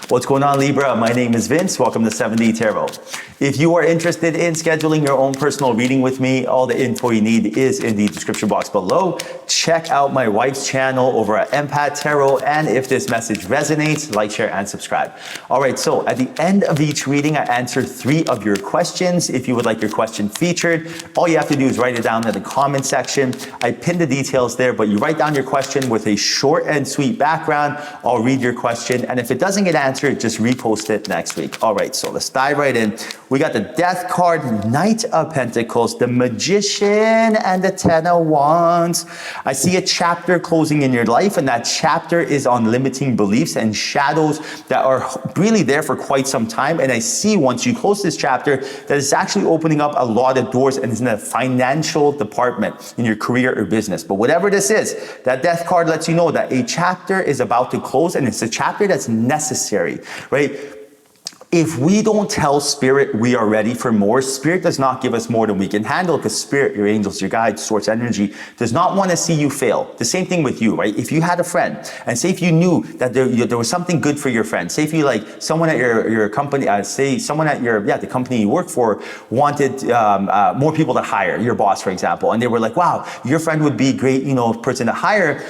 What's going on, Libra? My name is Vince. Welcome to 7D Tarot. If you are interested in scheduling your own personal reading with me, all the info you need is in the description box below. Check out my wife's channel over at Empath Tarot. And if this message resonates, like, share, and subscribe. All right, so at the end of each reading, I answer 3 of your questions. If you would like your question featured, all you have to do is write it down in the comment section. I pinned the details there, but you write down your question with a short and sweet background. I'll read your question. And if it doesn't get answered, just repost it next week. All right, so let's dive right in. We got the Death card, Knight of Pentacles, the Magician, and the Ten of Wands. I see a chapter closing in your life, and that chapter is on limiting beliefs and shadows that are really there for quite some time. And I see once you close this chapter that it's actually opening up a lot of doors, and it's in the financial department in your career or business. But whatever this is, that Death card lets you know that a chapter is about to close, and it's a chapter that's necessary. Right? If we don't tell Spirit we are ready for more, Spirit does not give us more than we can handle, because Spirit, your angels, your guides, source energy, does not want to see you fail. The same thing with you, right? If you had a friend, and say if you knew that there was something good for your friend, say if you like someone at your company, say someone at the company you work for wanted more people to hire, your boss, for example, and they were like, wow, your friend would be a great, person to hire,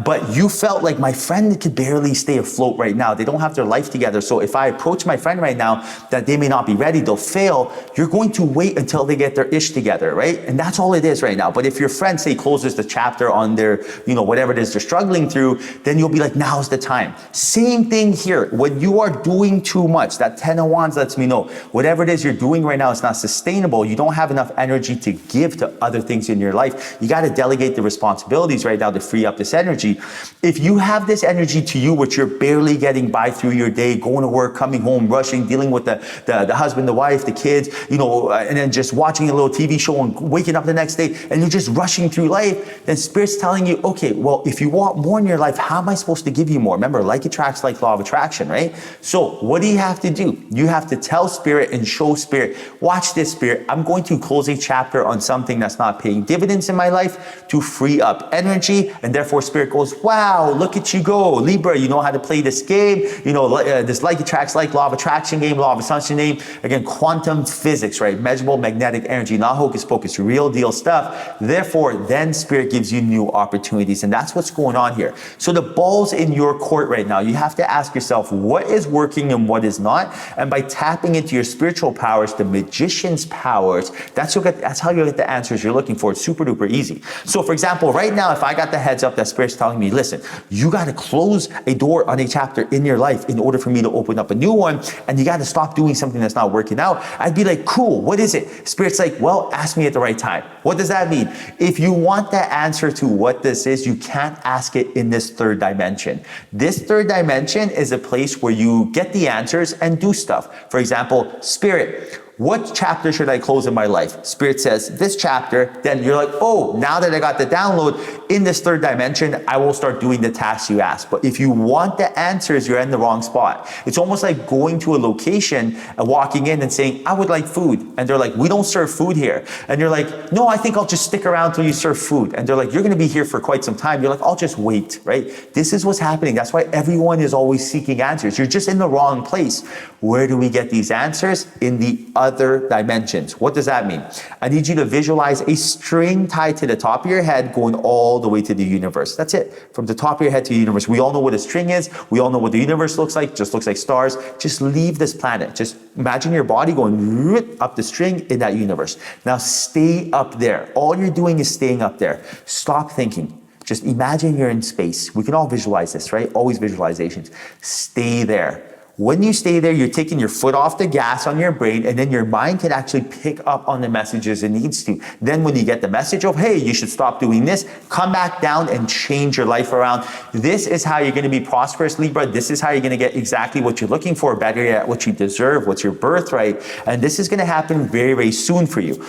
but you felt like my friend could barely stay afloat right now. They don't have their life together. So if I approach my friend right now that they may not be ready, they'll fail, you're going to wait until they get their ish together, right? And that's all it is right now. But if your friend, say, closes the chapter on their, whatever it is they're struggling through, then you'll be like, now's the time. Same thing here. When you are doing too much, that Ten of Wands lets me know, whatever it is you're doing right now is not sustainable. You don't have enough energy to give to other things in your life. You got to delegate the responsibilities right now to free up this energy. If you have this energy to you, which you're barely getting by through your day, going to work, coming home, rushing, dealing with the husband, the wife, the kids, and then just watching a little TV show and waking up the next day, and you're just rushing through life, then Spirit's telling you, okay, well, if you want more in your life, how am I supposed to give you more? Remember, like attracts like, law of attraction, right? So what do you have to do? You have to tell Spirit and show Spirit, watch this, Spirit, I'm going to close a chapter on something that's not paying dividends in my life to free up energy. And therefore Spirit goes, wow, look at you go, Libra, you know how to play this game, this like attracts like, law of attraction game, law of assumption game. Again, quantum physics, right? Measurable magnetic energy, not hocus pocus, real deal stuff. Therefore, then Spirit gives you new opportunities. And that's what's going on here. So the ball's in your court right now. You have to ask yourself, what is working and what is not? And by tapping into your spiritual powers, the magician's powers, that's how you'll get the answers you're looking for. It's super duper easy. So for example, right now, if I got the heads up that Spirit's telling me, listen, you got to close a door on a chapter in your life in order for me to open up a new one, and you got to stop doing something that's not working out, I'd be like, cool, what is it? Spirit's like, well, ask me at the right time. What does that mean? If you want the answer to what this is, you can't ask it in this third dimension. This third dimension is a place where you get the answers and do stuff. For example, Spirit, what chapter should I close in my life? Spirit says this chapter. Then you're like, oh, now that I got the download in this third dimension, I will start doing the tasks you asked. But if you want the answers, you're in the wrong spot. It's almost like going to a location and walking in and saying, I would like food. And they're like, we don't serve food here. And you're like, no, I think I'll just stick around till you serve food. And they're like, you're going to be here for quite some time. You're like, I'll just wait, right? This is what's happening. That's why everyone is always seeking answers. You're just in the wrong place. Where do we get these answers? In the other dimensions. What does that mean? I need you to visualize a string tied to the top of your head going all the way to the universe. That's it. From the top of your head to the universe. We all know what a string is. We all know what the universe looks like. Just looks like stars. Just leave this planet. Just imagine your body going up the string in that universe. Now stay up there. All you're doing is staying up there. Stop thinking. Just imagine you're in space. We can all visualize this, right? Always visualizations. Stay there. When you stay there, you're taking your foot off the gas on your brain, and then your mind can actually pick up on the messages it needs to. Then when you get the message of, hey, you should stop doing this, come back down and change your life around. This is how you're going to be prosperous, Libra. This is how you're going to get exactly what you're looking for, better yet, what you deserve, what's your birthright. And this is going to happen very, very soon for you.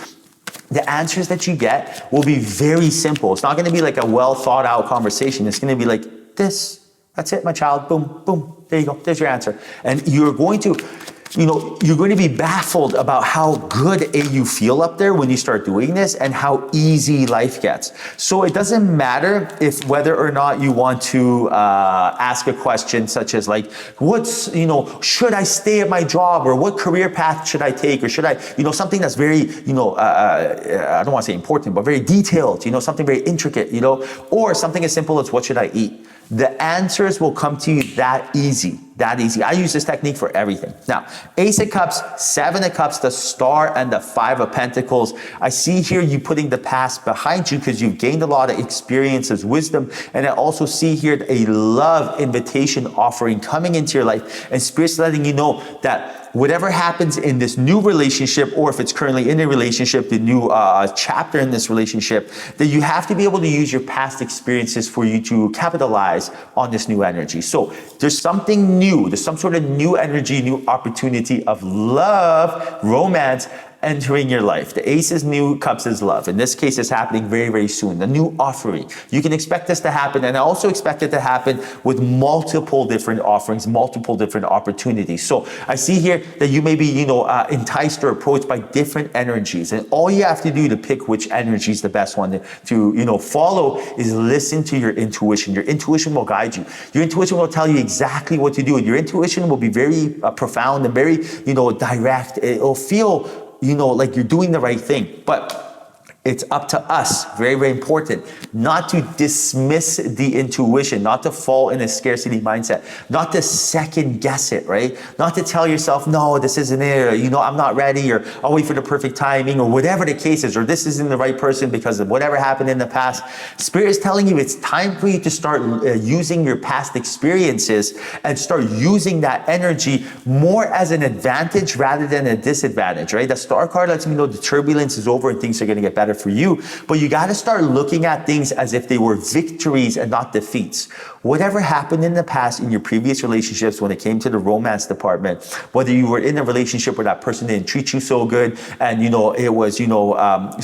The answers that you get will be very simple. It's not going to be like a well thought out conversation. It's going to be like this. That's it, my child. Boom, boom. There you go. There's your answer. And you're going to you're going to be baffled about how good you feel up there when you start doing this and how easy life gets. So it doesn't matter if whether or not you want to ask a question such as like, should I stay at my job, or what career path should I take, or should I, something that's very, I don't want to say important, but very detailed, something very intricate, or something as simple as what should I eat? The answers will come to you that easy. I use this technique for everything. Now, Ace of Cups, Seven of Cups, the Star, and the Five of Pentacles. I see here you putting the past behind you because you've gained a lot of experiences, wisdom, and I also see here a love invitation offering coming into your life, and Spirit's letting you know that whatever happens in this new relationship, or if it's currently in a relationship, the new chapter in this relationship, that you have to be able to use your past experiences for you to capitalize on this new energy. So there's something new, there's some sort of new energy, new opportunity of love, romance, entering your life. The Aces, New Cups is love. In this case, it's happening very, very soon. The new offering. You can expect this to happen, and I also expect it to happen with multiple different offerings, multiple different opportunities. So I see here that you may be, enticed or approached by different energies, and all you have to do to pick which energy is the best one to follow is listen to your intuition. Your intuition will guide you. Your intuition will tell you exactly what to do, and your intuition will be very profound and very, direct. It'll feel like you're doing the right thing, but it's up to us, very, very important, not to dismiss the intuition, not to fall in a scarcity mindset, not to second guess it, right? Not to tell yourself, no, this isn't it, or, I'm not ready, or I'll wait for the perfect timing, or whatever the case is, or this isn't the right person because of whatever happened in the past. Spirit is telling you it's time for you to start using your past experiences and start using that energy more as an advantage rather than a disadvantage, right? The Star card lets me know the turbulence is over and things are going to get better for you, but you got to start looking at things as if they were victories and not defeats. Whatever happened in the past in your previous relationships when it came to the romance department, whether you were in a relationship where that person didn't treat you so good and it was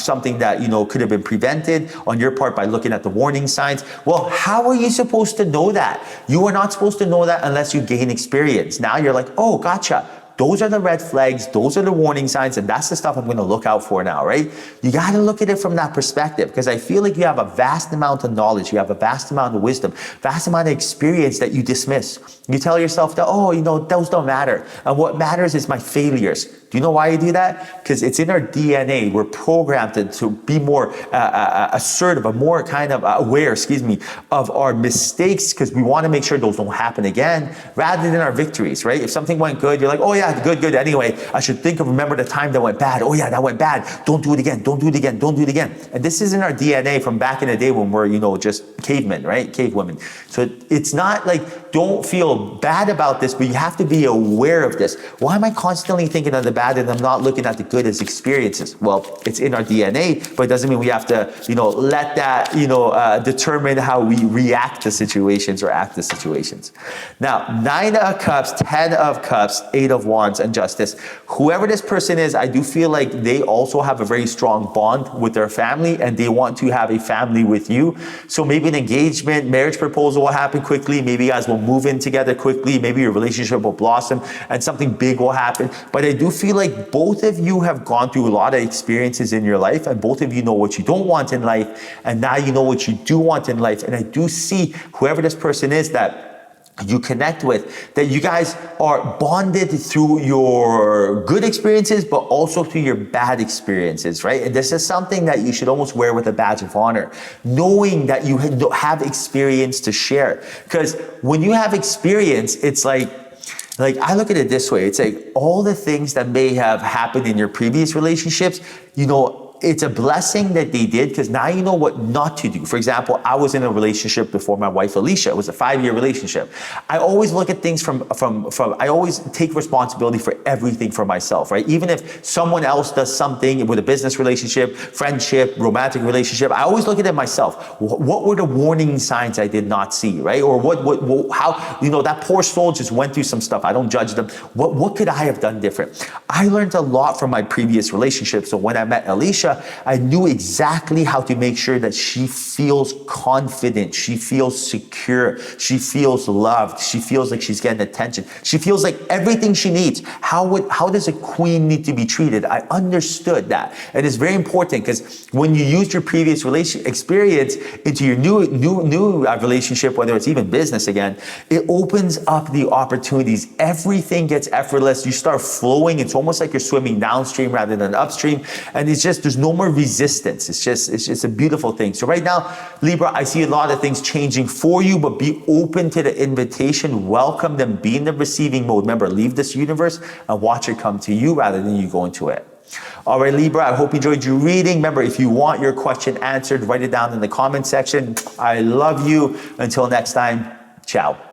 something that could have been prevented on your part by looking at the warning signs. Well, how are you supposed to know that? You are not supposed to know that unless you gain experience. Now you're like, oh, gotcha. Those are the red flags, those are the warning signs, and that's the stuff I'm going to look out for now, right? You got to look at it from that perspective, because I feel like you have a vast amount of knowledge, you have a vast amount of wisdom, vast amount of experience that you dismiss. You tell yourself that, those don't matter. And what matters is my failures. Do you know why you do that? Because it's in our DNA. We're programmed to be more assertive, more kind of aware, of our mistakes, because we want to make sure those don't happen again, rather than our victories, right? If something went good, you're like, oh yeah, good. Anyway, I should remember the time that went bad. Oh yeah, that went bad. Don't do it again. Don't do it again. Don't do it again. And this is in our DNA from back in the day when we're, just cavemen, right? Cave women. So it's not like, don't feel bad about this, but you have to be aware of this. Why am I constantly thinking of the bad and I'm not looking at the good as experiences? Well, it's in our DNA, but it doesn't mean we have to, let that, determine how we react to situations or act to situations. Now, 9 of Cups, 10 of Cups, 8 of Wands, and Justice. Whoever this person is, I do feel like they also have a very strong bond with their family and they want to have a family with you. So maybe an engagement, marriage proposal will happen quickly. Maybe you guys will move in together quickly. Maybe your relationship will blossom and something big will happen. But I do feel like both of you have gone through a lot of experiences in your life, and both of you know what you don't want in life, and now you know what you do want in life. And I do see whoever this person is that you connect with, that you guys are bonded through your good experiences, but also through your bad experiences, right? And this is something that you should almost wear with a badge of honor, knowing that you have experience to share. Because when you have experience, it's like I look at it this way. It's like all the things that may have happened in your previous relationships, it's a blessing that they did, because now you know what not to do. For example, I was in a relationship before my wife, Alicia. It was a 5-year relationship. I always look at things I always take responsibility for everything for myself, right? Even if someone else does something with a business relationship, friendship, romantic relationship, I always look at it myself. What were the warning signs I did not see, right? Or how, that poor soul just went through some stuff. I don't judge them. What could I have done different? I learned a lot from my previous relationship. So when I met Alicia, Libra, I knew exactly how to make sure that she feels confident. She feels secure. She feels loved. She feels like she's getting attention. She feels like everything she needs. How does a queen need to be treated? I understood that. And it's very important because when you use your previous experience into your new relationship, whether it's even business again, it opens up the opportunities. Everything gets effortless. You start flowing. It's almost like you're swimming downstream rather than upstream. And it's just, there's no more resistance. It's just a beautiful thing. So right now, Libra, I see a lot of things changing for you, but be open to the invitation. Welcome them. Be in the receiving mode. Remember, leave this universe and watch it come to you rather than you go into it. All right, Libra, I hope you enjoyed your reading. Remember, if you want your question answered, write it down in the comment section. I love you. Until next time, ciao.